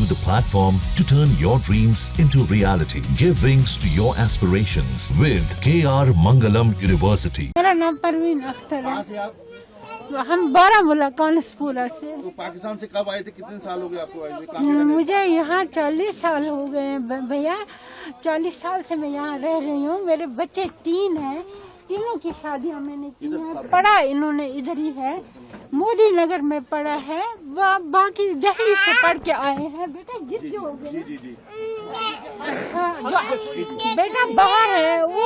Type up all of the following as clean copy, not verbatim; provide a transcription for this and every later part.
the platform to turn your dreams into reality. Give wings to your aspirations with KR Mangalam University. मेरा नाम परवीन अख्तर कहाँ है। से आप? हम बारामूला कानसपुरा से। तो पाकिस्तान से कब आए थे? कितने साल हो गए आपको आए हुए? कहाँ पे रहने? मुझे यहाँ 40 साल हो गए हैं भैया। 40 साल से मैं यहाँ रह रही हूँ। मेरे बच्चे 3 हैं, तीनों की शादियाँ मैंने की हैं। पढ़ा इन्होंने इधर ही है, मोदी नगर में पढ़ा है। बाकी दिल्ली से पढ़ के आए हैं। बेटा गिर जो हो गए। जी जी हाँ, बेटा बाहर है, वो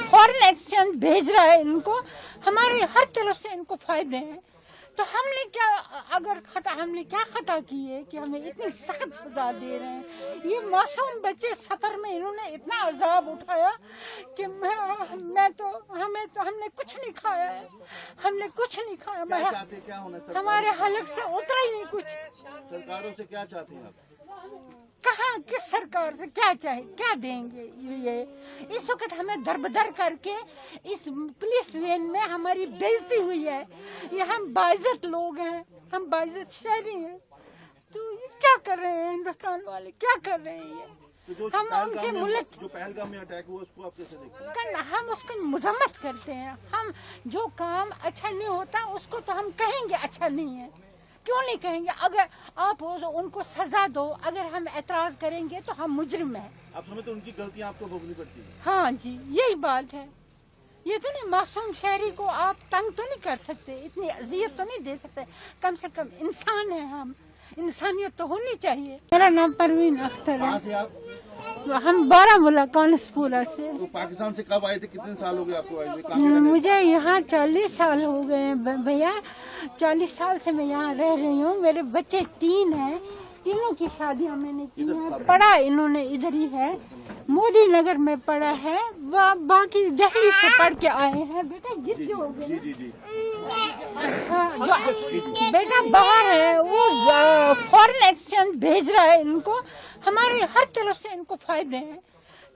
फॉरेन एक्सचेंज भेज रहा है इनको। हमारे हर तरफ से इनको फायदे हैं। तो हमने क्या खता की है कि हमें इतनी सख्त सजा दे रहे हैं। ये मासूम बच्चे सफर में इन्होंने इतना अजाब उठाया कि हमने कुछ नहीं खाया है। हमने कुछ नहीं खाया। क्या चाहते हैं? क्या होना सरकार? हमारे हलक से उतरा ही नहीं कुछ। सरकारों से क्या चाहते हैं आप? कहाँ किस सरकार से क्या चाहे, क्या देंगे ये। इस वक्त हमें दरबदर करके इस पुलिस वैन में हमारी बेइज्जती हुई है। ये हम बाइज्जत लोग हैं, हम बाइज्जत शहरी हैं। तो ये क्या कर रहे हैं हिंदुस्तान वाले, क्या कर रहे हैं ये। तो जो हम उनके मुल्क जो पहलगाम में अटैक हुआ उसको आप कैसे देखते हैं? करना, हम उसकी मजम्मत करते हैं। हम जो काम अच्छा नहीं होता उसको तो हम कहेंगे अच्छा नहीं है। क्यों नहीं कहेंगे? अगर आप उनको सजा दो, अगर हम एतराज करेंगे तो हम मुजरिम हैं। आप समझते उनकी गलतियां आपको भोगनी पड़ती है? हाँ जी, यही बात है। ये तो नहीं, मासूम शहरी को आप तंग तो नहीं कर सकते, इतनी अजियत तो नहीं दे सकते। कम से कम इंसान है हम, इंसानियत तो होनी चाहिए। मेरा नाम परवीन अख्तर है। कहाँ से आप? हम बारामूला कानसपुरा से। तो पाकिस्तान से कब आए थे? कितने साल हो गए आपको आए हुए? कहाँ पे रहने? मुझे यहाँ 40 साल हो गए हैं भैया। 40 साल से मैं यहाँ रह रही हूँ। मेरे बच्चे 3 हैं, तीनों की शादियाँ मैंने की हैं। पढ़ा इन्होंने इधर ही है, मोदी नगर में पढ़ा है। बाकी दिल्ली से पढ़ के आए हैं। बेटा गिर जो हो गए। जी जी हाँ, बेटा बाहर है, वो फॉरेन एक्सचेंज भेज रहा है इनको। हमारे हर तरफ से इनको फायदे हैं।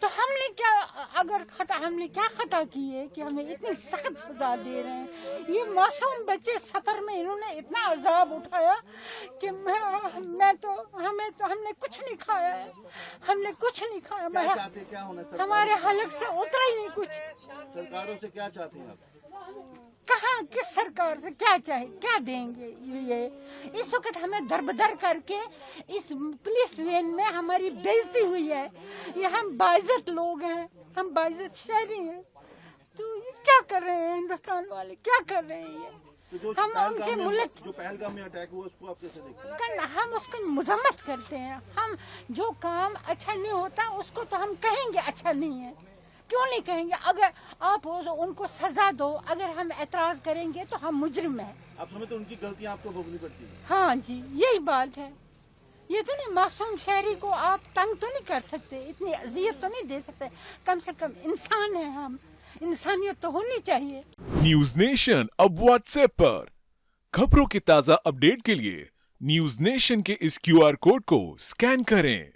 तो हमने क्या खता की है कि हमें इतनी सख्त सजा दे रहे हैं। ये मासूम बच्चे सफर में इन्होंने इतना अजाब उठाया कि हमने कुछ नहीं खाया है। हमने कुछ नहीं खाया। क्या चाहते हैं? क्या होना सरकार? हमारे हलक से उतरा ही नहीं कुछ। सरकारों से क्या चाहते हैं आप? कहाँ किस सरकार से क्या चाहे, क्या देंगे ये। इस वक्त हमें दरबदर करके इस पुलिस वैन में हमारी बेइज्जती हुई है। ये हम बाइज्जत लोग हैं, हम बाइज्जत शहरी हैं। तो ये क्या कर रहे हैं हिंदुस्तान वाले, क्या कर रहे हैं ये। तो जो हम उनके मुल्क जो पहलगाम में अटैक हुआ उसको आप कैसे देखते हैं? करना, हम उसकी मजम्मत करते हैं। हम जो काम अच्छा नहीं होता उसको तो हम कहेंगे अच्छा नहीं है। क्यों नहीं कहेंगे? अगर आप उनको सजा दो, अगर हम एतराज करेंगे तो हम मुजरिम हैं। आप समझते उनकी गलतियां आपको भोगनी पड़ती है? हाँ जी, यही बात है। ये तो नहीं, मासूम शहरी को आप तंग तो नहीं कर सकते, इतनी अजियत तो नहीं दे सकते। कम से कम इंसान है हम, इंसानियत तो होनी चाहिए। न्यूज नेशन अब व्हाट्सएप पर खबरों की ताजा अपडेट के लिए न्यूज नेशन के इस QR कोड को स्कैन करें